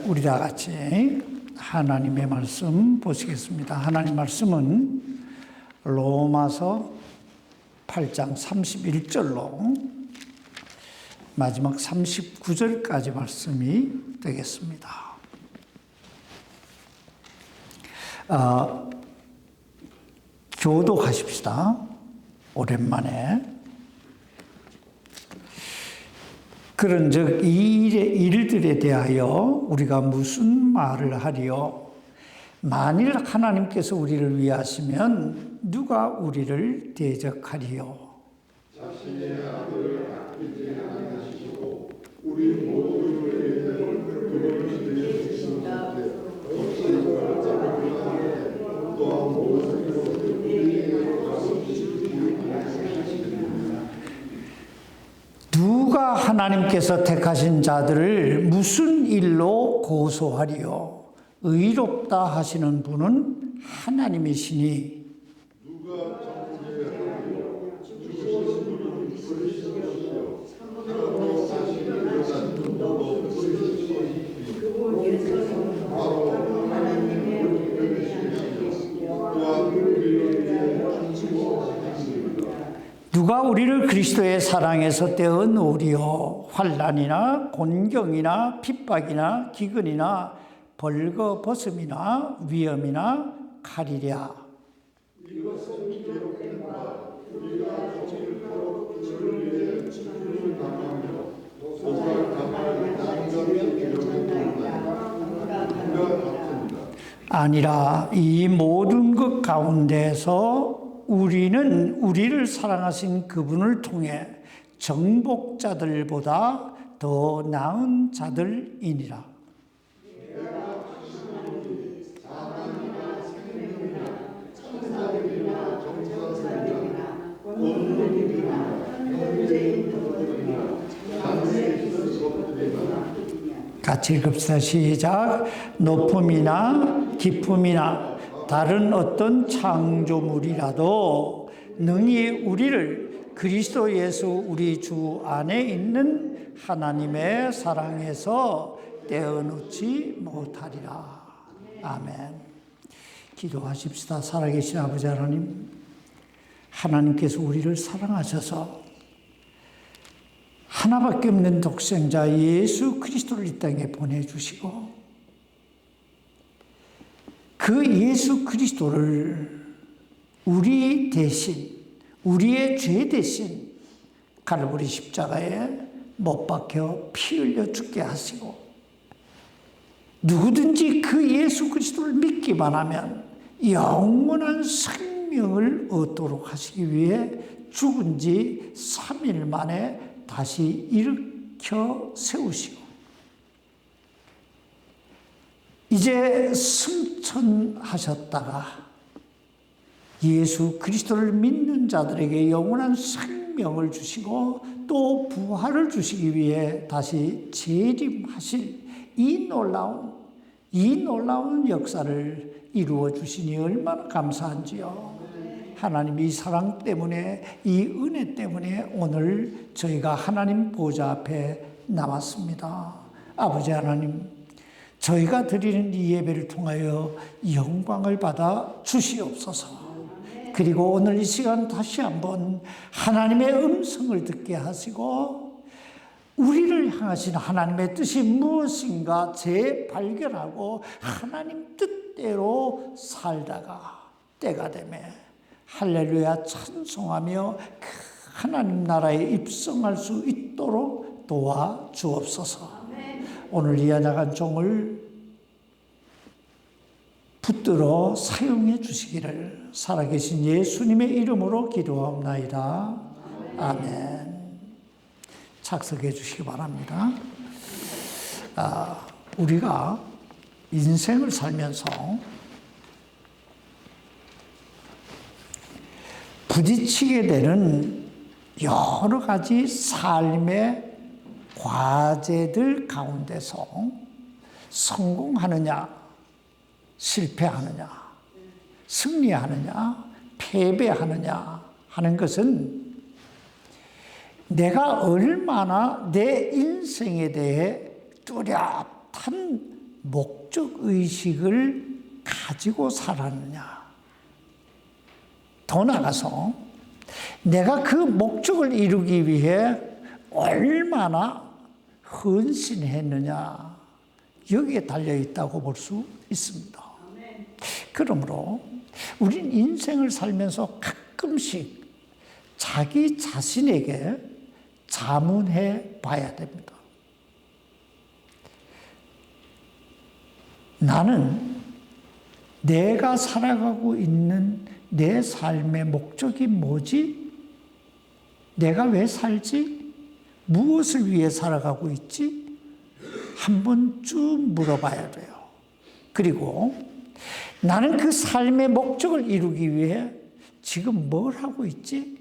우리 다 같이 하나님의 말씀 보시겠습니다. 하나님 말씀은 로마서 8장 31절로 마지막 39절까지 말씀이 되겠습니다. 교독하십시다. 오랜만에. 그런즉 이 일들에 대하여 우리가 무슨 말을 하리요? 만일 하나님께서 우리를 위하시면 누가 우리를 대적하리요? 자신의 아들을 아끼지 아니하시고 우리 모두를 위해 그를 드리셨으되 어찌 자를 위하여 또한 모든 것을 우리에게 가서 지키기 하시느냐. 누가 하나님께서 택하신 자들을 무슨 일로 고소하리요? 의롭다 하시는 분은 하나님이시니 누가 정죄하리요? 죽으신 분은 그리스도시요 살아서 사시는 분도 그리스도시니 바로 하나님의 은혜이시며 또한 우리를 위하여 죽으셨습니다. 누가 우리를 그리스도의 사랑에서 떼어 놓으리요? 환난이나 곤경이나 핍박이나 기근이나 벌거벗음이나 위험이나 칼이랴. 이것은 기록된 바 우리가 정직하고 주를 위해 죽음을 당하며 고소할 당할 장자를 기록했나이다. 누가 같습니다. 아니라 이 모든 것 가운데서 우리는 우리를 사랑하신 그분을 통해 정복자들보다 더 나은 자들이니라. 같이 읽읍시다. 시작. 높음이나 깊음이나 다른 어떤 창조물이라도 능히 우리를 그리스도 예수 우리 주 안에 있는 하나님의 사랑에서 떼어놓지 못하리라. 아멘. 기도하십시다. 살아계신 아버지 하나님, 하나님께서 우리를 사랑하셔서 하나밖에 없는 독생자 예수 그리스도를 이 땅에 보내주시고 그 예수 그리스도를 우리 대신, 우리의 죄 대신 갈보리 십자가에 못 박혀 피 흘려 죽게 하시고 누구든지 그 예수 그리스도를 믿기만 하면 영원한 생명을 얻도록 하시기 위해 죽은 지 3일 만에 다시 일으켜 세우시고 이제 승천하셨다가 예수 그리스도를 믿는 자들에게 영원한 생명을 주시고 또 부활을 주시기 위해 다시 재림하실 이 놀라운 역사를 이루어 주시니 얼마나 감사한지요. 하나님 이 사랑 때문에 이 은혜 때문에 오늘 저희가 하나님 보좌 앞에 나왔습니다. 아버지 하나님, 저희가 드리는 이 예배를 통하여 영광을 받아 주시옵소서. 그리고 오늘 이 시간 다시 한번 하나님의 음성을 듣게 하시고 우리를 향하신 하나님의 뜻이 무엇인가 재발견하고 하나님 뜻대로 살다가 때가 되매 할렐루야 찬송하며 그 하나님 나라에 입성할 수 있도록 도와주옵소서. 오늘 이 연약한 종을 붙들어 사용해 주시기를 살아계신 예수님의 이름으로 기도하옵나이다. 아멘. 착석해 주시기 바랍니다. 우리가 인생을 살면서 부딪히게 되는 여러 가지 삶의 과제들 가운데서 성공하느냐, 실패하느냐, 승리하느냐, 패배하느냐 하는 것은 내가 얼마나 내 인생에 대해 뚜렷한 목적의식을 가지고 살았느냐. 더 나아가서 내가 그 목적을 이루기 위해 얼마나 헌신했느냐. 여기에 달려있다고 볼 수 있습니다. 그러므로 우린 인생을 살면서 가끔씩 자기 자신에게 자문해 봐야 됩니다. 나는 내가 살아가고 있는 내 삶의 목적이 뭐지? 내가 왜 살지? 무엇을 위해 살아가고 있지? 한번 쭉 물어봐야 돼요. 그리고 나는 그 삶의 목적을 이루기 위해 지금 뭘 하고 있지?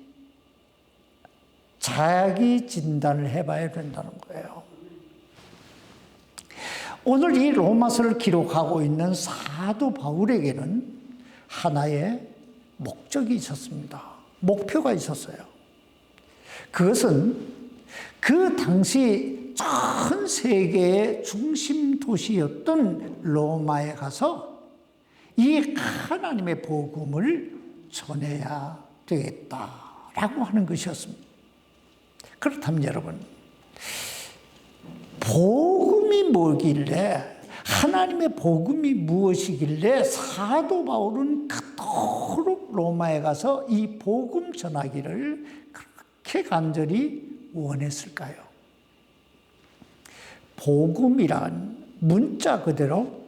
자기 진단을 해봐야 된다는 거예요. 오늘 이 로마서를 기록하고 있는 사도 바울에게는 하나의 목적이 있었습니다. 목표가 있었어요. 그것은 그 당시 전 세계의 중심 도시였던 로마에 가서 이 하나님의 복음을 전해야 되겠다라고 하는 것이었습니다. 그렇다면 여러분, 복음이 뭐길래, 하나님의 복음이 무엇이길래 사도 바울은 그토록 로마에 가서 이 복음 전하기를 그렇게 간절히 원했을까요? 복음이란 문자 그대로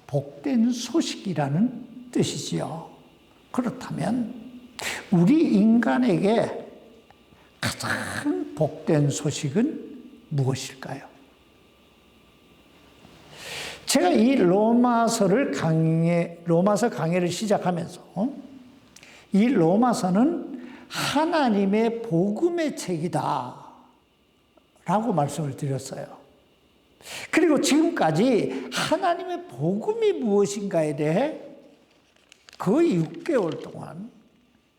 복된 소식이라는 뜻이지요. 그렇다면 우리 인간에게 가장 복된 소식은 무엇일까요? 제가 이 로마서 강해를 시작하면서 이 로마서는 하나님의 복음의 책이다 라고 말씀을 드렸어요. 그리고 지금까지 하나님의 복음이 무엇인가에 대해 거의 6개월 동안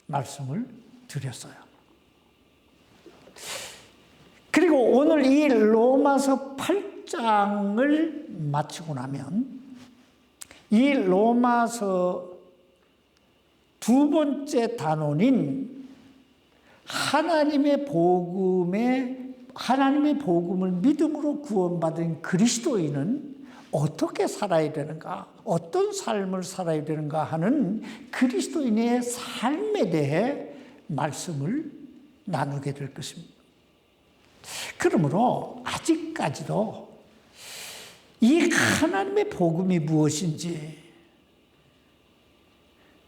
말씀을 드렸어요. 그리고 오늘 이 로마서 8장을 마치고 나면 이 로마서 두 번째 단원인 하나님의 복음을 믿음으로 구원받은 그리스도인은 어떻게 살아야 되는가, 어떤 삶을 살아야 되는가 하는 그리스도인의 삶에 대해 말씀을 나누게 될 것입니다. 그러므로 아직까지도 이 하나님의 복음이 무엇인지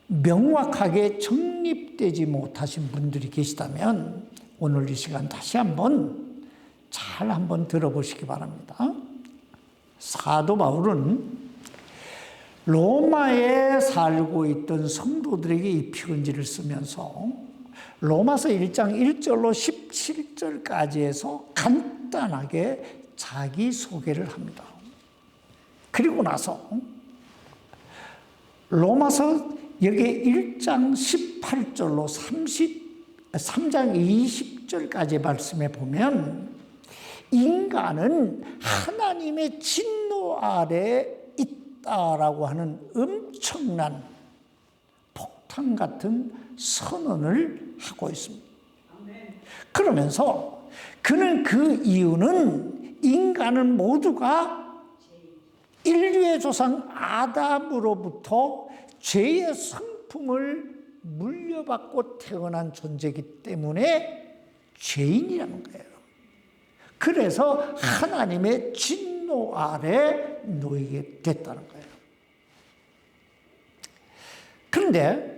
명확하게 정립되지 못하신 분들이 계시다면 오늘 이 시간 다시 한번 잘 들어보시기 바랍니다. 사도 바울은 로마에 살고 있던 성도들에게 이 편지를 쓰면서 로마서 1장 1절로 17절까지 해서 간단하게 자기소개를 합니다. 그리고 나서 로마서 여기 1장 18절로 3장 20절까지 말씀해 보면 인간은 하나님의 진노 아래 있다라고 하는 엄청난 폭탄 같은 선언을 하고 있습니다. 그러면서 그는 그 이유는 인간은 모두가 인류의 조상 아담으로부터 죄의 성품을 물려받고 태어난 존재이기 때문에 죄인이라는 거예요. 그래서 하나님의 진노 아래 놓이게 됐다는 거예요. 그런데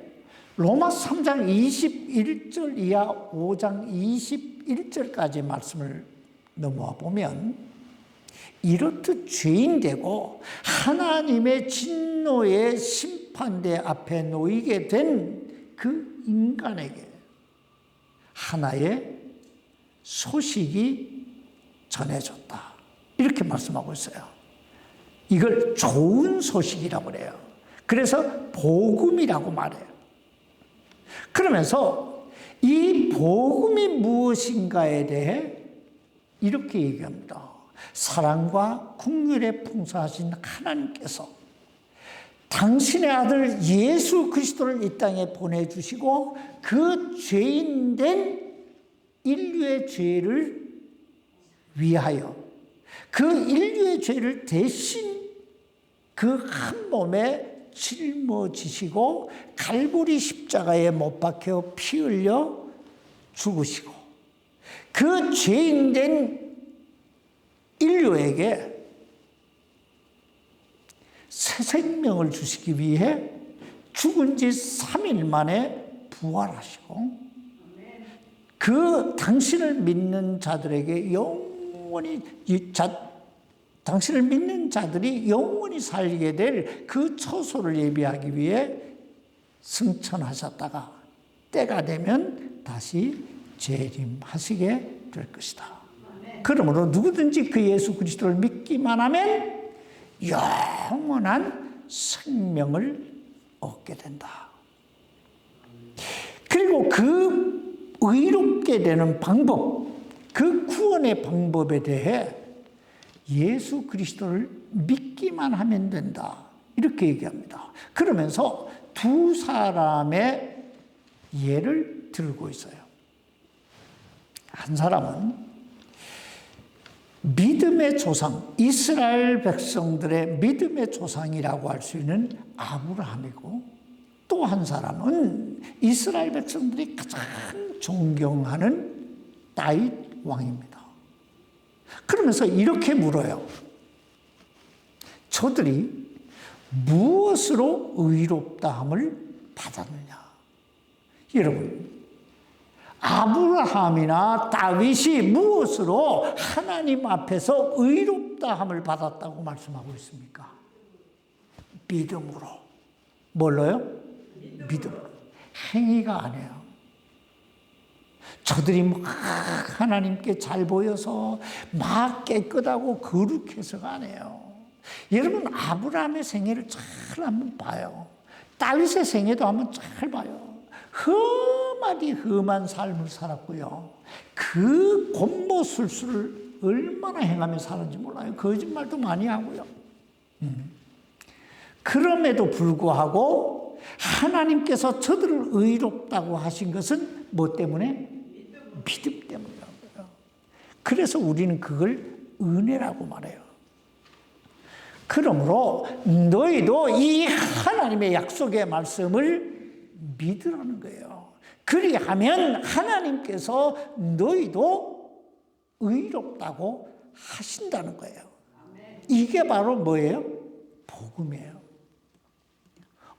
로마서 3장 21절 이하 5장 21절까지 말씀을 넘어와 보면 이렇듯 죄인되고 하나님의 진노의 심판대 앞에 놓이게 된 그 인간에게 하나의 소식이 전해졌다. 이렇게 말씀하고 있어요. 이걸 좋은 소식이라고 그래요. 그래서 복음이라고 말해요. 그러면서 이 복음이 무엇인가에 대해 이렇게 얘기합니다. 사랑과 긍휼에 풍성하신 하나님께서 당신의 아들 예수 그리스도를 이 땅에 보내주시고 그 죄인된 인류의 죄를 위하여 그 인류의 죄를 대신 그 한 몸에 짊어지시고 갈보리 십자가에 못 박혀 피 흘려 죽으시고 그 죄인된 인류에게 새 생명을 주시기 위해 죽은 지 3일 만에 부활하시고 그 당신을 믿는 자들에게 영원히 당신을 믿는 자들이 영원히 살게 될 그 처소를 예비하기 위해 승천하셨다가 때가 되면 다시 재림하시게 될 것이다. 그러므로 누구든지 그 예수 그리스도를 믿기만 하면 영원한 생명을 얻게 된다. 그리고 그 의롭게 되는 방법, 그 구원의 방법에 대해 예수 그리스도를 믿기만 하면 된다. 이렇게 얘기합니다. 그러면서 두 사람의 예를 들고 있어요. 한 사람은 믿음의 조상, 이스라엘 백성들의 믿음의 조상이라고 할 수 있는 아브라함이고 또 한 사람은 이스라엘 백성들이 가장 존경하는 다윗 왕입니다. 그러면서 이렇게 물어요. 저들이 무엇으로 의롭다함을 받았느냐? 여러분, 아브라함이나 다윗이 무엇으로 하나님 앞에서 의롭다함을 받았다고 말씀하고 있습니까? 믿음으로. 뭘로요? 믿음으로. 행위가 아니에요. 저들이 막 하나님께 잘 보여서 막 깨끗하고 거룩해서가 아니에요. 여러분, 아브라함의 생애를 잘 한번 봐요. 다윗의 생애도 한번 잘 봐요. 험하디 험한 삶을 살았고요. 그 곤모술수를 얼마나 행하며 살았는지 몰라요. 거짓말도 많이 하고요. 그럼에도 불구하고 하나님께서 저들을 의롭다고 하신 것은 뭐 때문에? 믿음 때문이라는 거예요. 그래서 우리는 그걸 은혜라고 말해요. 그러므로 너희도 이 하나님의 약속의 말씀을 믿으라는 거예요. 그리하면 하나님께서 너희도 의롭다고 하신다는 거예요. 이게 바로 뭐예요? 복음이에요.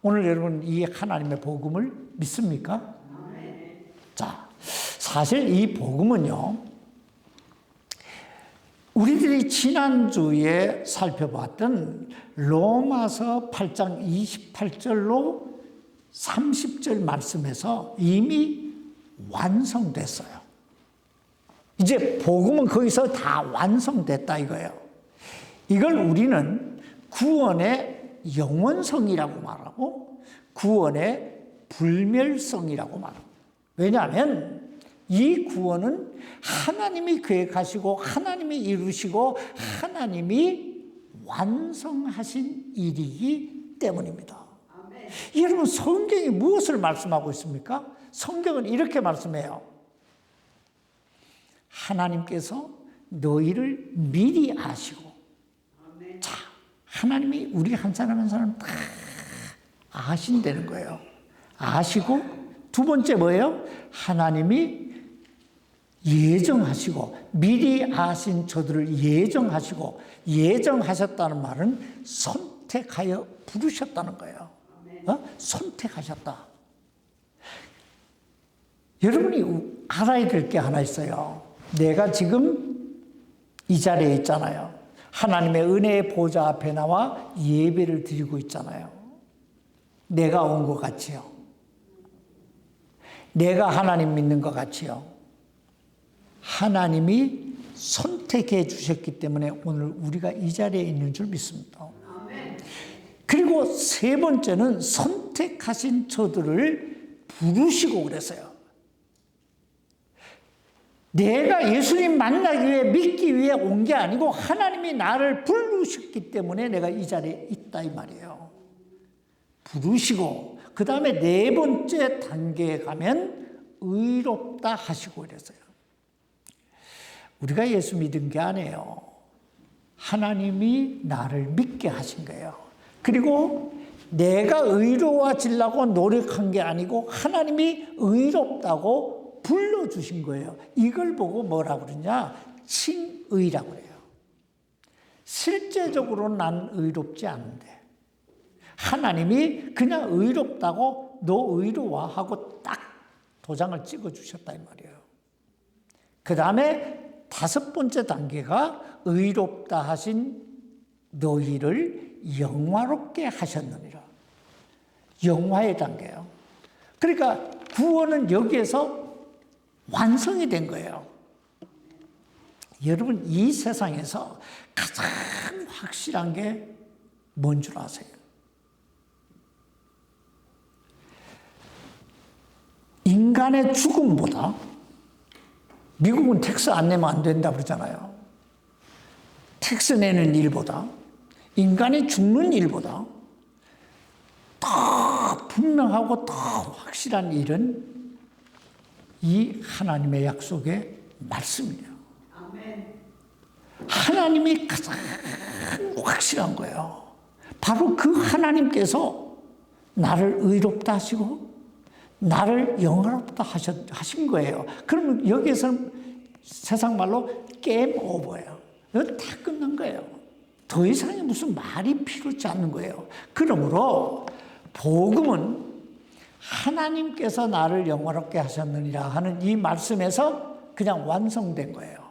오늘 여러분 이 하나님의 복음을 믿습니까? 자, 사실 이 복음은요, 우리들이 지난주에 살펴봤던 로마서 8장 28절로 30절 말씀에서 이미 완성됐어요. 이제 복음은 거기서 다 완성됐다 이거예요. 이걸 우리는 구원의 영원성이라고 말하고 구원의 불멸성이라고 말합니다. 왜냐하면 이 구원은 하나님이 계획하시고 하나님이 이루시고 하나님이 완성하신 일이기 때문입니다. 아멘. 여러분, 성경이 무엇을 말씀하고 있습니까? 성경은 이렇게 말씀해요. 하나님께서 너희를 미리 아시고, 아멘. 자, 하나님이 우리 한 사람 한 사람 다 아신다는 거예요. 아시고, 두 번째 뭐예요? 하나님이 예정하시고, 미리 아신 저들을 예정하시고, 예정하셨다는 말은 선택하여 부르셨다는 거예요. 선택하셨다. 여러분이 알아야 될 게 하나 있어요. 내가 지금 이 자리에 있잖아요. 하나님의 은혜의 보좌 앞에 나와 예배를 드리고 있잖아요. 내가 온 것 같지요. 내가 하나님 믿는 것 같지요. 하나님이 선택해 주셨기 때문에 오늘 우리가 이 자리에 있는 줄 믿습니다. 그리고 세 번째는 선택하신 저들을 부르시고 그랬어요. 내가 예수님 만나기 위해 믿기 위해 온 게 아니고 하나님이 나를 부르셨기 때문에 내가 이 자리에 있다 이 말이에요. 부르시고 그 다음에 네 번째 단계에 가면 의롭다 하시고 이랬어요. 우리가 예수 믿은 게 아니에요. 하나님이 나를 믿게 하신 거예요. 그리고 내가 의로워지려고 노력한 게 아니고 하나님이 의롭다고 불러주신 거예요. 이걸 보고 뭐라고 그러냐? 칭의라고 그래요. 실제적으로 난 의롭지 않은데 하나님이 그냥 의롭다고 너 의로워 하고 딱 도장을 찍어주셨다 이 말이에요. 그 다음에 다섯 번째 단계가 의롭다 하신 너희를 영화롭게 하셨느니라. 영화의 단계예요. 그러니까 구원은 여기에서 완성이 된 거예요. 여러분 이 세상에서 가장 확실한 게 뭔 줄 아세요? 인간의 죽음보다 미국은 텍스 안 내면 안 된다 그러잖아요. 텍스 내는 일보다 인간이 죽는 일보다 더 분명하고 더 확실한 일은 이 하나님의 약속의 말씀이에요. 하나님이 가장 확실한 거예요. 바로 그 하나님께서 나를 의롭다 하시고 나를 영화롭다 하신 거예요. 그러면 여기에서는 세상 말로 게임 오버예요. 이건 다 끝난 거예요. 더 이상의 무슨 말이 필요치 않는 거예요. 그러므로 복음은 하나님께서 나를 영화롭게 하셨느니라 하는 이 말씀에서 그냥 완성된 거예요.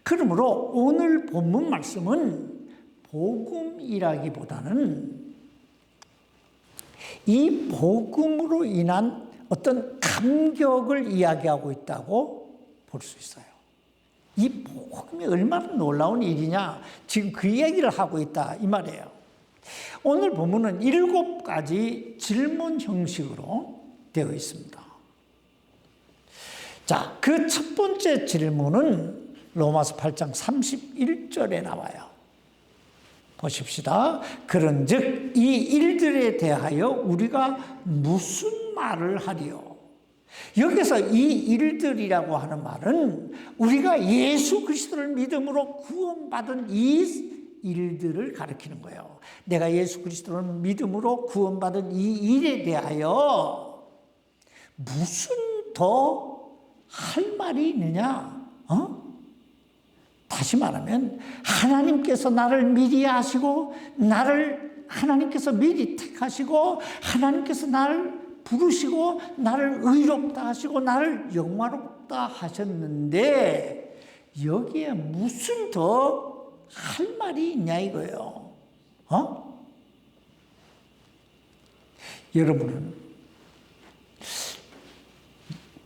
그러므로 오늘 본문 말씀은 복음이라기보다는 이 복음으로 인한 어떤 감격을 이야기하고 있다고 볼 수 있어요. 이 복음이 얼마나 놀라운 일이냐, 지금 그 얘기를 하고 있다 이 말이에요. 오늘 본문은 7가지 질문 형식으로 되어 있습니다. 자, 그 첫 번째 질문은 로마서 8장 31절에 나와요. 보십시다. 그런즉 이 일들에 대하여 우리가 무슨 말을 하리요? 여기서 이 일들이라고 하는 말은 우리가 예수 그리스도를 믿음으로 구원받은 이 일들을 가리키는 거예요. 내가 예수 그리스도를 믿음으로 구원받은 이 일에 대하여 무슨 더 할 말이 있느냐? 다시 말하면 하나님께서 나를 미리 아시고 하나님께서 미리 택하시고 하나님께서 나를 부르시고 나를 의롭다 하시고 나를 영화롭다 하셨는데 여기에 무슨 더 할 말이 있냐 이거예요. 여러분은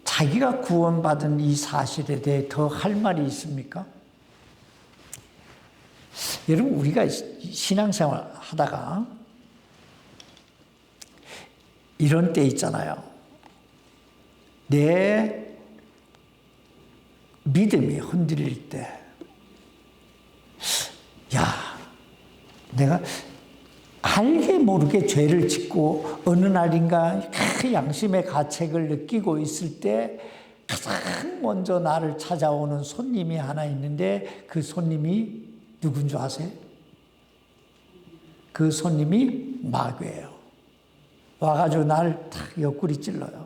자기가 구원받은 이 사실에 대해 더 할 말이 있습니까? 여러분 우리가 신앙생활 하다가 이런 때 있잖아요. 내 믿음이 흔들릴 때, 내가 알게 모르게 죄를 짓고 어느 날인가 그 양심의 가책을 느끼고 있을 때 가장 먼저 나를 찾아오는 손님이 하나 있는데 그 손님이 누군 줄 아세요? 그 손님이 마귀예요. 와가지고 나를 탁 옆구리 찔러요.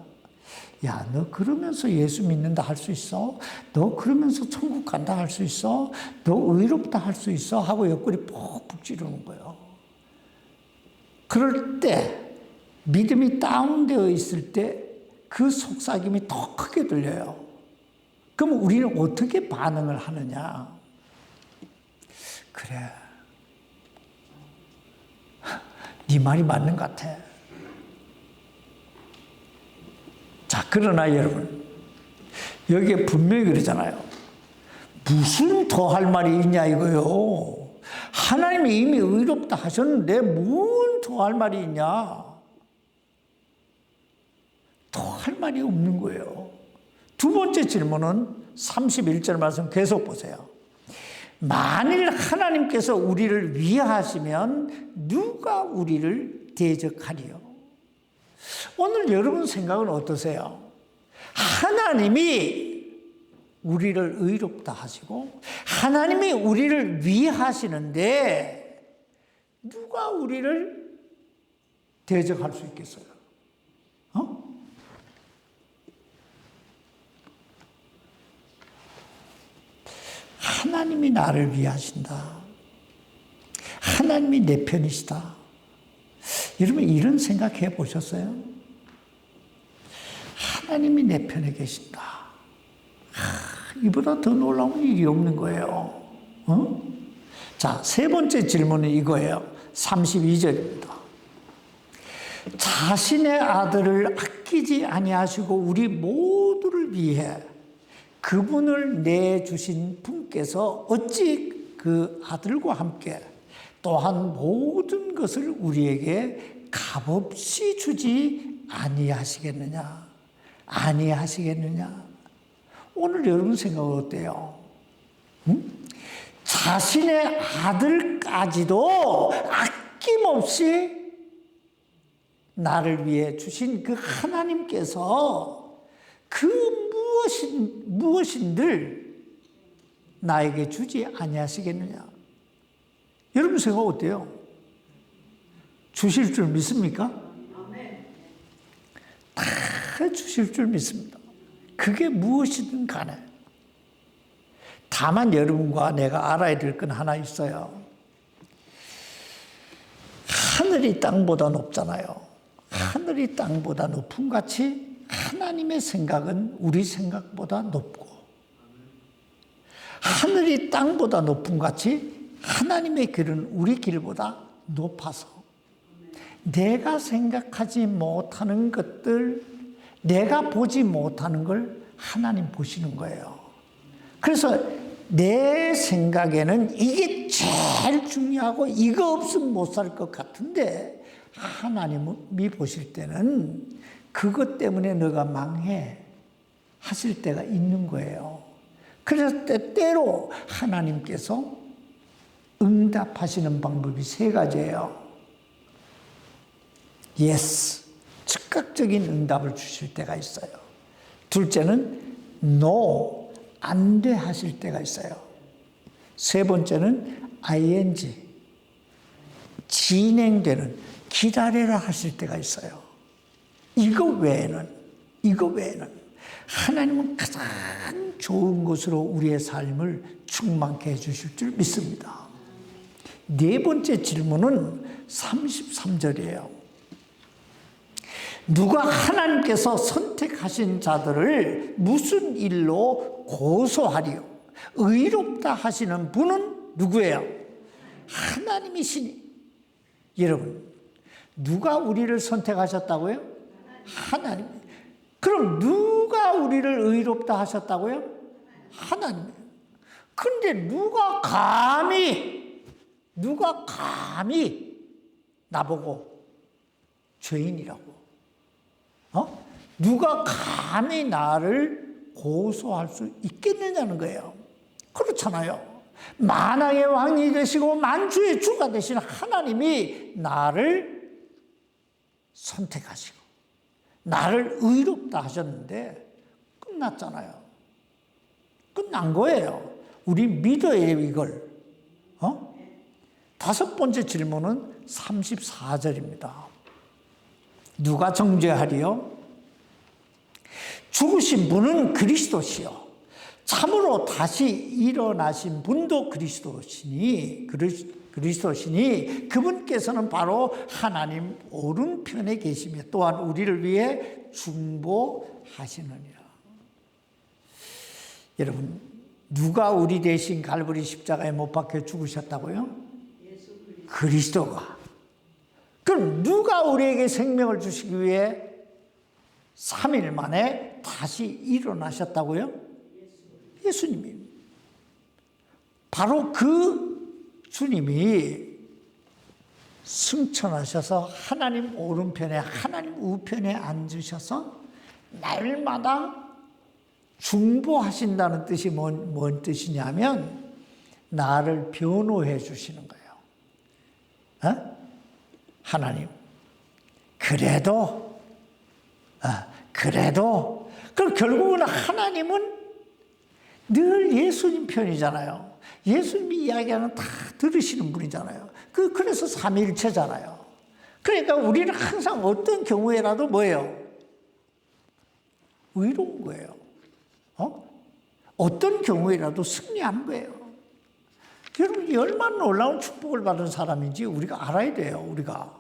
야, 너 그러면서 예수 믿는다 할 수 있어? 너 그러면서 천국 간다 할 수 있어? 너 의롭다 할 수 있어? 하고 옆구리 푹푹 찌르는 거예요. 그럴 때 믿음이 다운되어 있을 때 그 속삭임이 더 크게 들려요. 그럼 우리는 어떻게 반응을 하느냐? 그래, 네 말이 맞는 것 같아. 자, 그러나 여러분, 여기에 분명히 그러잖아요. 무슨 더 할 말이 있냐 이거요. 하나님이 이미 의롭다 하셨는데 뭔 더 할 말이 있냐? 더 할 말이 없는 거예요. 두 번째 질문은 31절 말씀 계속 보세요. 만일 하나님께서 우리를 위하시면 누가 우리를 대적하리요? 오늘 여러분 생각은 어떠세요? 하나님이 우리를 의롭다 하시고 하나님이 우리를 위하시는데 누가 우리를 대적할 수 있겠어요? 하나님이 나를 위하신다. 하나님이 내 편이시다. 여러분 이런 생각해 보셨어요? 하나님이 내 편에 계신다. 이보다 더 놀라운 일이 없는 거예요. 자, 세 번째 질문은 이거예요. 32절입니다. 자신의 아들을 아끼지 아니하시고 우리 모두를 위해 그분을 내주신 분께서 어찌 그 아들과 함께 또한 모든 것을 우리에게 값없이 주지 아니하시겠느냐? 오늘 여러분 생각은 어때요? 자신의 아들까지도 아낌없이 나를 위해 주신 그 하나님께서 그 무엇인들 나에게 주지 아니하시겠느냐? 여러분 생각 어때요? 주실 줄 믿습니까? 다 주실 줄 믿습니다. 그게 무엇이든 간에. 다만 여러분과 내가 알아야 될 건 하나 있어요. 하늘이 땅보다 높잖아요. 하늘이 땅보다 높은 같이 하나님의 생각은 우리 생각보다 높고, 하늘이 땅보다 높은 같이 하나님의 길은 우리 길보다 높아서 내가 생각하지 못하는 것들, 내가 보지 못하는 걸 하나님 보시는 거예요. 그래서 내 생각에는 이게 제일 중요하고 이거 없으면 못 살 것 같은데 하나님이 보실 때는 그것 때문에 너가 망해 하실 때가 있는 거예요. 그래서 때때로 하나님께서 응답하시는 방법이 세 가지예요. Yes, 즉각적인 응답을 주실 때가 있어요. 둘째는 No, 안 돼 하실 때가 있어요. 세 번째는 ing, 진행되는, 기다려라 하실 때가 있어요. 이거 외에는 하나님은 가장 좋은 것으로 우리의 삶을 충만케 해주실 줄 믿습니다. 네 번째 질문은 33절이에요. 누가 하나님께서 선택하신 자들을 무슨 일로 고소하리요? 의롭다 하시는 분은 누구예요? 하나님이시니. 여러분, 누가 우리를 선택하셨다고요? 하나님. 그럼 누가 우리를 의롭다 하셨다고요? 하나님. 그런데 누가 감히 나보고 죄인이라고? 누가 감히 나를 고소할 수 있겠느냐는 거예요. 그렇잖아요. 만왕의 왕이 되시고 만주의 주가 되신 하나님이 나를 선택하시고 나를 의롭다 하셨는데 끝났잖아요. 끝난 거예요. 우리 믿어야 해요, 이걸. 다섯 번째 질문은 34절입니다. 누가 정죄하리요? 죽으신 분은 그리스도시요. 참으로 다시 일어나신 분도 그리스도시니 그분께서는 바로 하나님 오른편에 계시며 또한 우리를 위해 중보하시느니라. 여러분, 누가 우리 대신 갈보리 십자가에 못 박혀 죽으셨다고요? 그리스도가. 그럼 누가 우리에게 생명을 주시기 위해 3일 만에 다시 일어나셨다고요? 예수님이. 바로 그 주님이 승천하셔서 하나님 오른편에 하나님 우편에 앉으셔서 날마다 중보하신다는 뜻이 뭔 뜻이냐면 나를 변호해 주시는 거예요. 하나님. 그래도 그럼 결국은 하나님은 늘 예수님 편이잖아요. 예수님이 이야기하는 다 들으시는 분이잖아요. 그래서 삼위일체잖아요. 그러니까 우리는 항상 어떤 경우에라도 뭐예요? 의로운 거예요. 어떤 경우에라도 승리하는 거예요. 여러분, 얼마나 놀라운 축복을 받은 사람인지 우리가 알아야 돼요, 우리가.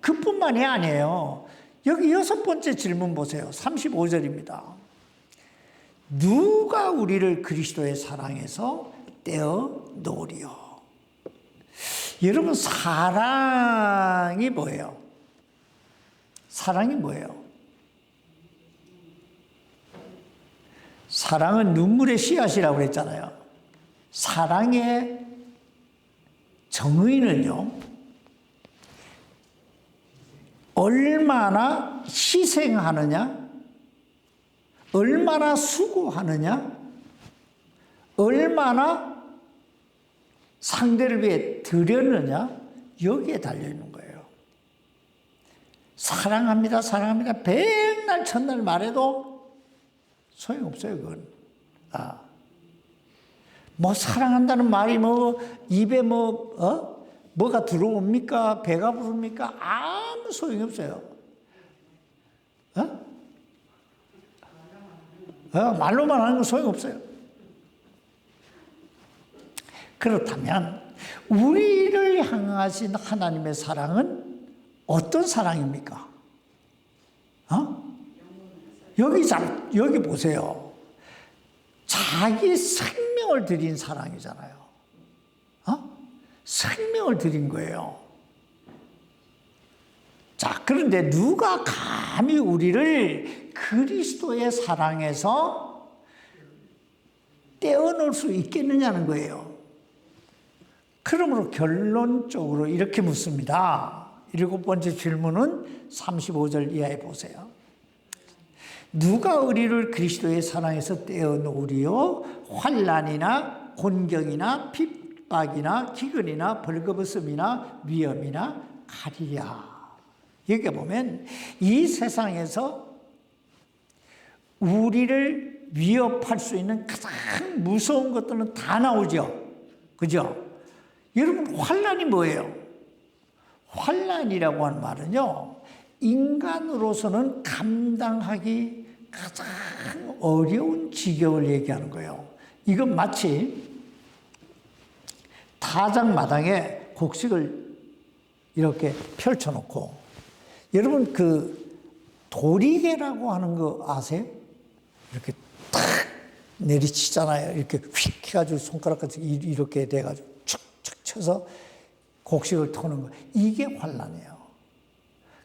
그뿐만이 아니에요. 여기 6번째 질문 보세요. 35절입니다. 누가 우리를 그리스도의 사랑에서 떼어 놓으리요? 여러분, 사랑이 뭐예요? 사랑이 뭐예요? 사랑은 눈물의 씨앗이라고 그랬잖아요. 사랑의 정의는요, 얼마나 희생하느냐, 얼마나 수고하느냐, 얼마나 상대를 위해 드렸느냐, 여기에 달려있는 거예요. 사랑합니다, 사랑합니다. 백날 첫날 말해도 소용없어요, 그건. 사랑한다는 말이 입에 뭐가 들어옵니까? 배가 부릅니까? 아무 소용이 없어요. 말로만 하는 건 소용없어요. 그렇다면 우리를 향하신 하나님의 사랑은 어떤 사랑입니까? 여기 보세요. 자기 생명을 드린 사랑이잖아요. 생명을 드린 거예요. 자, 그런데 누가 감히 우리를 그리스도의 사랑에서 떼어놓을 수 있겠느냐는 거예요. 그러므로 결론적으로 이렇게 묻습니다. 7번째 질문은 35절 이하에 보세요. 누가 우리를 그리스도의 사랑에서 떼어놓으리요? 환난이나 곤경이나 핍박이나 기근이나 벌거벗음이나 위험이나 가리랴. 여기 보면 이 세상에서 우리를 위협할 수 있는 가장 무서운 것들은 다 나오죠. 그죠? 여러분, 환난이 뭐예요? 환난이라고 하는 말은요, 인간으로서는 감당하기 가장 어려운 지경을 얘기하는 거예요. 이건 마치 타작마당에 곡식을 이렇게 펼쳐놓고, 여러분 도리개라고 하는 거 아세요? 이렇게 탁 내리치잖아요. 이렇게 휙 해가지고 손가락같이 이렇게 돼가지고 축축 쳐서 곡식을 터는 거. 이게 환난이에요.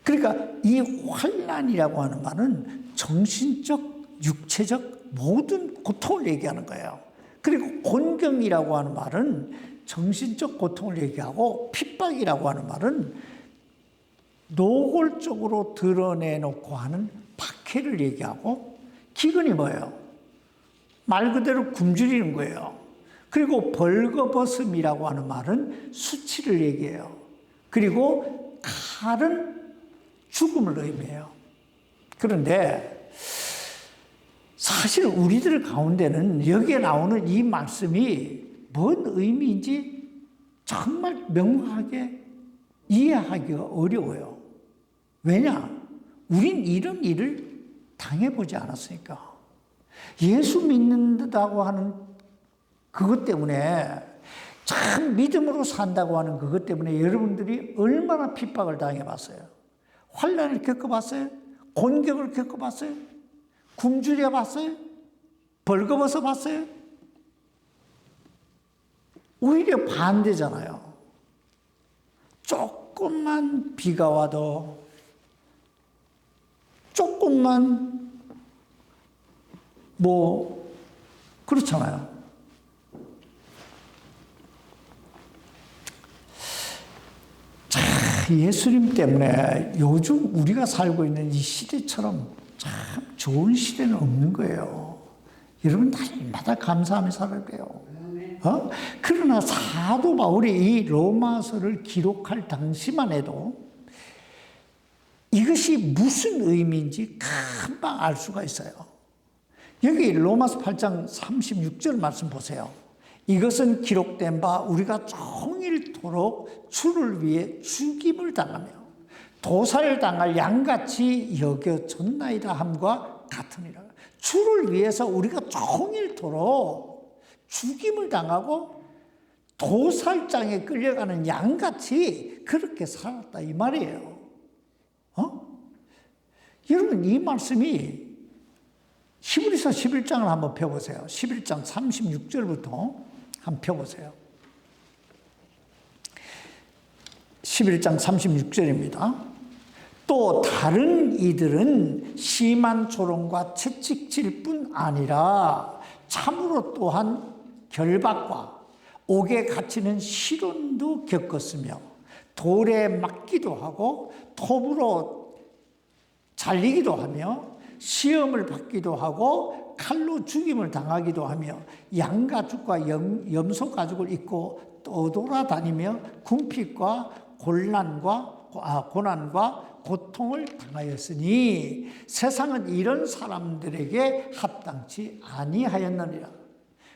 그러니까 이 환난이라고 하는 말은 정신적, 육체적 모든 고통을 얘기하는 거예요. 그리고 곤경이라고 하는 말은 정신적 고통을 얘기하고, 핍박이라고 하는 말은 노골적으로 드러내놓고 하는 박해를 얘기하고, 기근이 뭐예요? 말 그대로 굶주리는 거예요. 그리고 벌거벗음이라고 하는 말은 수치를 얘기해요. 그리고 칼은 죽음을 의미해요. 그런데 사실 우리들 가운데는 여기에 나오는 이 말씀이 뭔 의미인지 정말 명확하게 이해하기가 어려워요. 왜냐? 우린 이런 일을 당해보지 않았으니까. 예수 믿는다고 하는 그것 때문에, 참 믿음으로 산다고 하는 그것 때문에 여러분들이 얼마나 핍박을 당해봤어요? 환난을 겪어봤어요? 곤경을 겪어봤어요? 굶주려 봤어요? 벌거벗어 봤어요? 오히려 반대잖아요. 조금만 비가 와도, 조금만 그렇잖아요. 자, 예수님 때문에 요즘 우리가 살고 있는 이 시대처럼 참 좋은 시대는 없는 거예요. 여러분 날마다 감사하며 살아야 돼요. 그러나 사도 바울이 이 로마서를 기록할 당시만 해도 이것이 무슨 의미인지 금방 알 수가 있어요. 여기 로마서 8장 36절 말씀 보세요. 이것은 기록된 바 우리가 종일토록 주를 위해 죽임을 당하며 도살당할 양같이 여겨졌나이다 함과 같으니라. 주를 위해서 우리가 종일토록 죽임을 당하고 도살장에 끌려가는 양같이 그렇게 살았다 이 말이에요. 여러분 이 말씀이 히브리서 11장을 한번 펴보세요. 11장 36절부터 한번 펴보세요. 11장 36절입니다. 또 다른 이들은 심한 조롱과 채찍질 뿐 아니라 참으로 또한 결박과 옥에 갇히는 시련도 겪었으며 돌에 맞기도 하고 톱으로 잘리기도 하며 시험을 받기도 하고 칼로 죽임을 당하기도 하며 양가죽과 염소 가죽을 입고 떠돌아다니며 궁핍과 고난과 고통을 당하였으니 세상은 이런 사람들에게 합당치 아니하였느니라.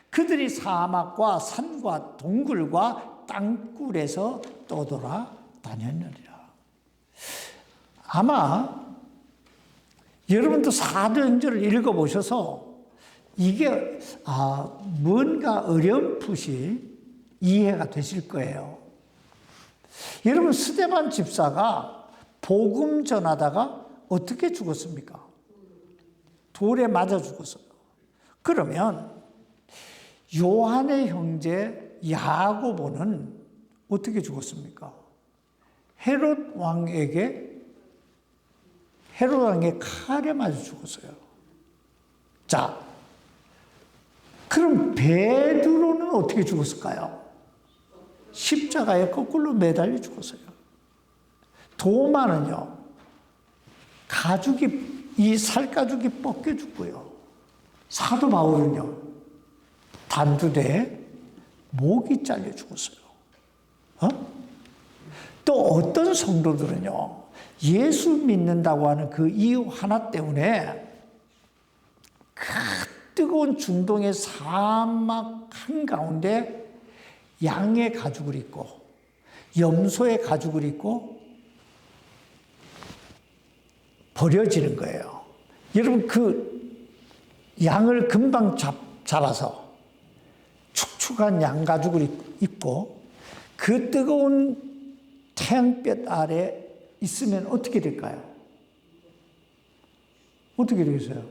그들이 사막과 산과 동굴과 땅굴에서 떠돌아다녔느니라. 아마 여러분도 사도행전을 읽어보셔서 이게 뭔가 어렴풋이 이해가 되실 거예요. 여러분 스데반 집사가 복음 전하다가 어떻게 죽었습니까? 돌에 맞아 죽었어요. 그러면 요한의 형제 야고보는 어떻게 죽었습니까? 헤롯 왕의 칼에 맞아 죽었어요. 자, 그럼 베드로는 어떻게 죽었을까요? 십자가에 거꾸로 매달려 죽었어요. 도마는요, 이 살가죽이 벗겨 죽고요. 사도 바울은요, 단두대에 목이 잘려 죽었어요. 또 어떤 성도들은요, 예수 믿는다고 하는 그 이유 하나 때문에 그 뜨거운 중동의 사막 한가운데 양의 가죽을 입고 염소의 가죽을 입고 버려지는 거예요. 여러분 그 양을 금방 잡아서 축축한 양 가죽을 입고 그 뜨거운 태양볕 아래 있으면 어떻게 될까요? 어떻게 되겠어요?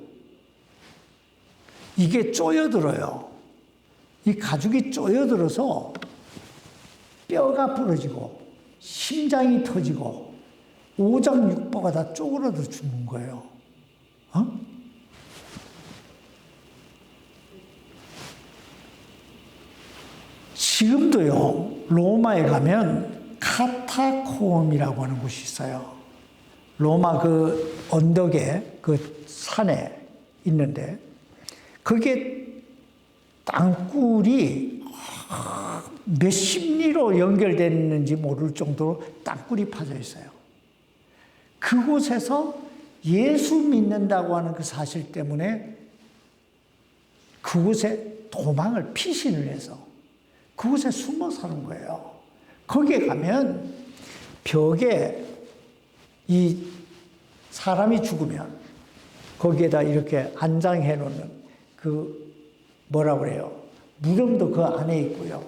이게 쪼여들어요. 이 가죽이 쪼여들어서 뼈가 부러지고 심장이 터지고 오장육부가 다 쪼그라져 죽는 거예요. 지금도요, 로마에 가면 카타콤이라고 하는 곳이 있어요. 로마 그 언덕에 그 산에 있는데 그게 땅굴이 몇십 리로 연결됐는지 모를 정도로 땅굴이 파져 있어요. 그곳에서 예수 믿는다고 하는 그 사실 때문에 그곳에 도망을 피신을 해서 그곳에 숨어 사는 거예요. 거기에 가면 벽에 이 사람이 죽으면 거기에다 이렇게 안장해 놓는 그 뭐라 그래요? 무덤도 그 안에 있고요.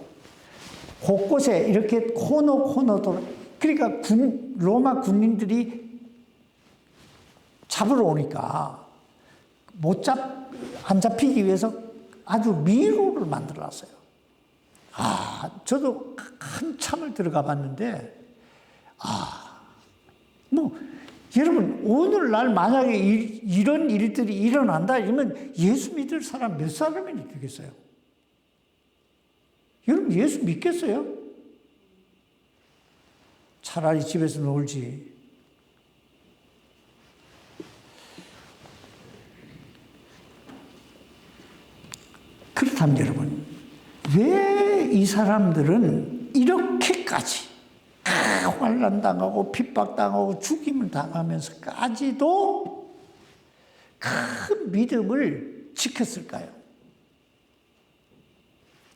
곳곳에 이렇게 코너도 그러니까 로마 군인들이 잡으러 오니까 안 잡히기 위해서 아주 미로를 만들어 놨어요. 저도 한참을 들어가 봤는데, 여러분, 오늘날 만약에 이런 일들이 일어난다, 이러면 예수 믿을 사람 몇 사람이 되겠어요? 여러분, 예수 믿겠어요? 차라리 집에서 놀지. 참 여러분, 왜 이 사람들은 이렇게까지 환난당하고 핍박당하고 죽임을 당하면서까지도 큰 믿음을 지켰을까요?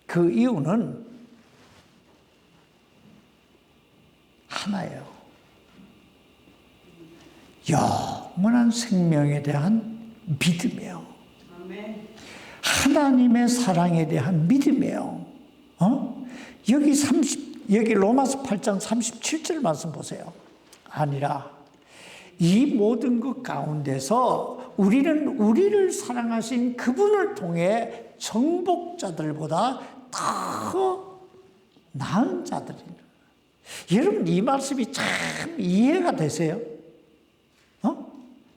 그 이유는 하나예요. 영원한 생명에 대한 믿음이에요. 하나님의 사랑에 대한 믿음이에요. 여기 로마서 8장 37절 말씀 보세요. 아니라 이 모든 것 가운데서 우리는 우리를 사랑하신 그분을 통해 정복자들보다 더 나은 자들이다. 여러분, 이 말씀이 참 이해가 되세요?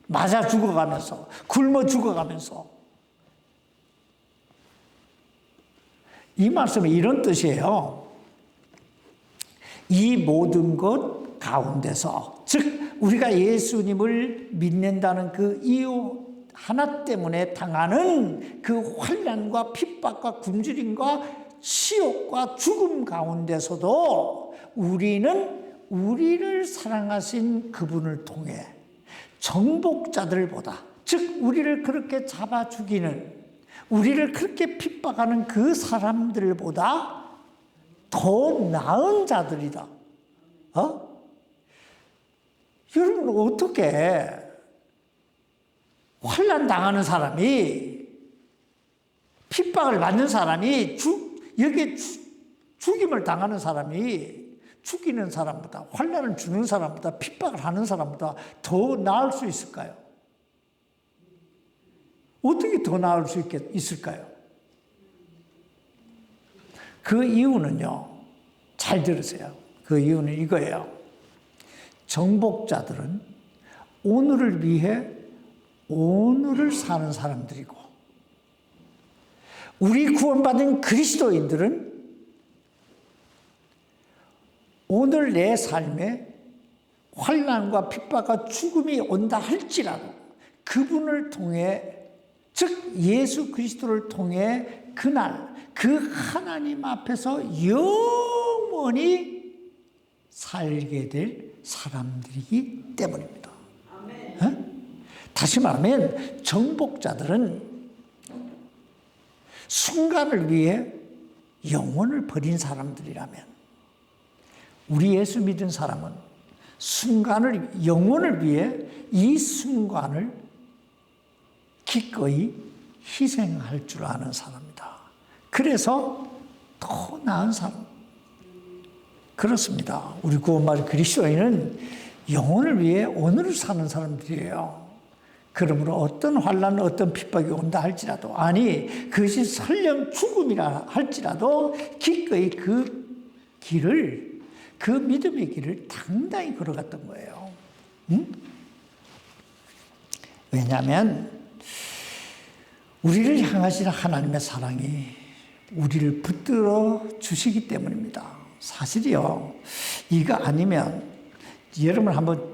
맞아 죽어가면서, 굶어 죽어가면서. 이 말씀은 이런 뜻이에요. 이 모든 것 가운데서, 즉 우리가 예수님을 믿는다는 그 이유 하나 때문에 당하는 그 환난과 핍박과 굶주림과 시욕과 죽음 가운데서도 우리는 우리를 사랑하신 그분을 통해 정복자들보다, 즉 우리를 그렇게 잡아 죽이는, 우리를 그렇게 핍박하는 그 사람들보다 더 나은 자들이다. 여러분, 어떻게 환난 당하는 사람이, 핍박을 받는 사람이, 여기에 죽임을 당하는 사람이 죽이는 사람보다, 환난을 주는 사람보다, 핍박을 하는 사람보다 더 나을 수 있을까요? 어떻게 더 나을 수 있을까요? 그 이유는요, 잘 들으세요. 그 이유는 이거예요. 정복자들은 오늘을 위해 오늘을 사는 사람들이고, 우리 구원받은 그리스도인들은 오늘 내 삶에 환난과 핍박과 죽음이 온다 할지라도 그분을 통해, 즉 예수 그리스도를 통해 그날 그 하나님 앞에서 영원히 살게 될 사람들이기 때문입니다. 다시 말하면 정복자들은 순간을 위해 영혼을 버린 사람들이라면, 우리 예수 믿은 사람은 영혼을 위해 이 순간을 기꺼이 희생할 줄 아는 사람이다. 그래서 더 나은 사람. 그렇습니다. 우리 구원받은 그리스도인은 영혼을 위해 오늘을 사는 사람들이에요. 그러므로 어떤 환난, 어떤 핍박이 온다 할지라도, 아니 그것이 설령 죽음이라 할지라도 기꺼이 그 길을, 그 믿음의 길을 당당히 걸어갔던 거예요. 왜냐하면 우리를 향하시는 하나님의 사랑이 우리를 붙들어 주시기 때문입니다. 사실이요, 이거 아니면 여러분 한번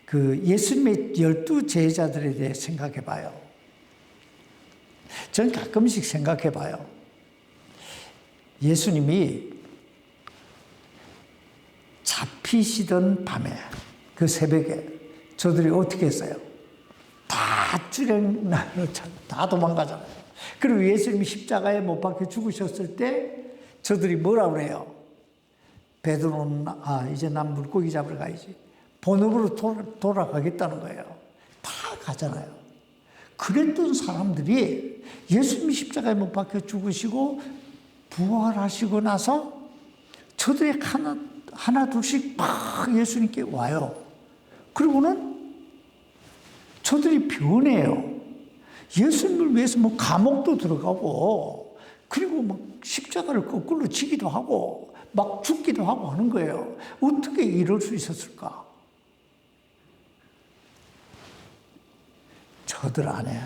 그 예수님의 12 제자들에 대해 생각해 봐요. 전 가끔씩 생각해 봐요. 예수님이 잡히시던 밤에, 그 새벽에 저들이 어떻게 했어요? 다 도망가잖아요. 그리고 예수님이 십자가에 못 박혀 죽으셨을 때 저들이 뭐라 그래요? 베드로는 이제 난 물고기 잡으러 가야지. 본업으로 돌아가겠다는 거예요. 다 가잖아요. 그랬던 사람들이 예수님이 십자가에 못 박혀 죽으시고 부활하시고 나서 저들이 하나 둘씩 막 예수님께 와요. 그리고는 저들이 변해요. 예수님을 위해서 뭐 감옥도 들어가고, 그리고 막 십자가를 거꾸로 지기도 하고 막 죽기도 하고 하는 거예요. 어떻게 이럴 수 있었을까? 저들 안에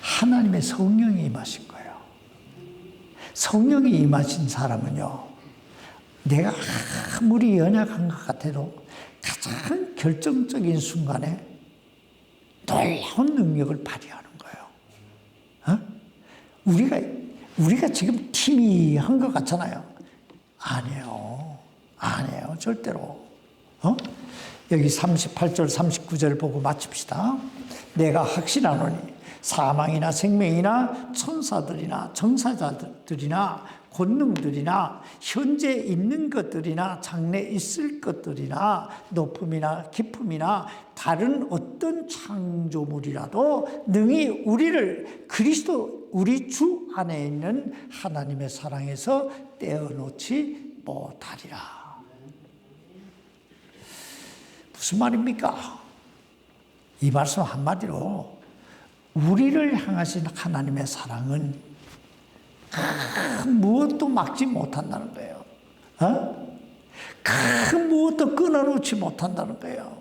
하나님의 성령이 임하신 거예요. 성령이 임하신 사람은요, 내가 아무리 연약한 것 같아도 가장 결정적인 순간에 놀라운 능력을 발휘하는 거예요. 우리가 지금 팀이 한 것 같잖아요. 아니에요. 아니에요. 절대로. 여기 38절, 39절 보고 마칩시다. 내가 확신하노니 사망이나 생명이나 천사들이나 정사자들이나 권능들이나 현재 있는 것들이나 장래 있을 것들이나 높음이나 깊음이나 다른 어떤 창조물이라도 능히 우리를 그리스도 우리 주 안에 있는 하나님의 사랑에서 떼어놓지 못하리라. 무슨 말입니까? 이 말씀 한마디로 우리를 향하신 하나님의 사랑은 무엇도 막지 못한다는 거예요. 그 무엇도 끊어놓지 못한다는 거예요.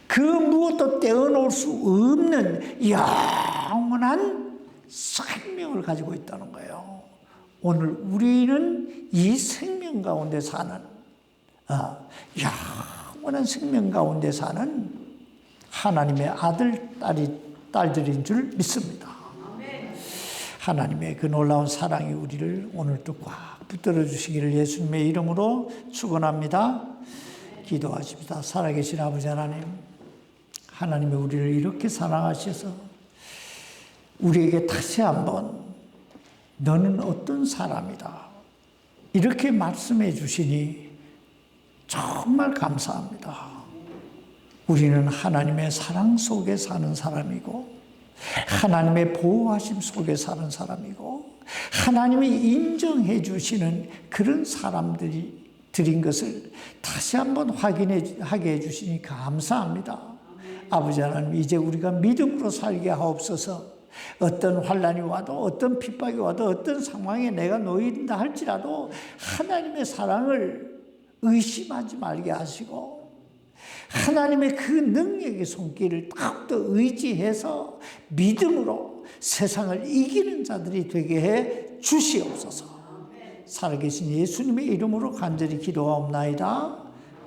그 무엇도 떼어놓을 수 없는 영원한 생명을 가지고 있다는 거예요. 오늘 우리는 이 생명 가운데 사는 영원한 생명 가운데 사는 하나님의 아들, 딸들인 줄 믿습니다. 하나님의 그 놀라운 사랑이 우리를 오늘도 꽉 붙들어 주시기를 예수님의 이름으로 축원합니다. 기도하십시다. 살아계신 아버지 하나님, 하나님이 우리를 이렇게 사랑하셔서 우리에게 다시 한번 너는 어떤 사람이다 이렇게 말씀해 주시니 정말 감사합니다. 우리는 하나님의 사랑 속에 사는 사람이고 하나님의 보호하심 속에 사는 사람이고 하나님이 인정해 주시는 그런 사람들인 것을 다시 한번 확인하게 해주시니 감사합니다. 아버지 하나님, 이제 우리가 믿음으로 살게 하옵소서. 어떤 환난이 와도 어떤 핍박이 와도 어떤 상황에 내가 놓인다 할지라도 하나님의 사랑을 의심하지 말게 하시고 하나님의 그 능력의 손길을 더욱더 의지해서 믿음으로 세상을 이기는 자들이 되게 해 주시옵소서. 살아계신 예수님의 이름으로 간절히 기도하옵나이다.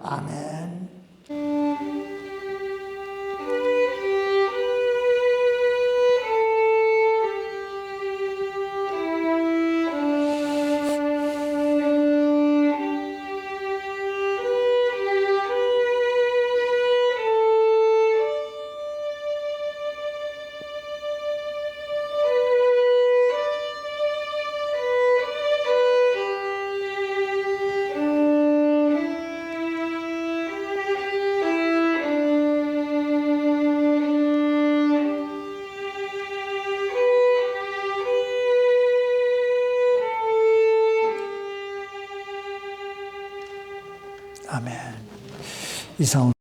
아멘. 아멘. 이상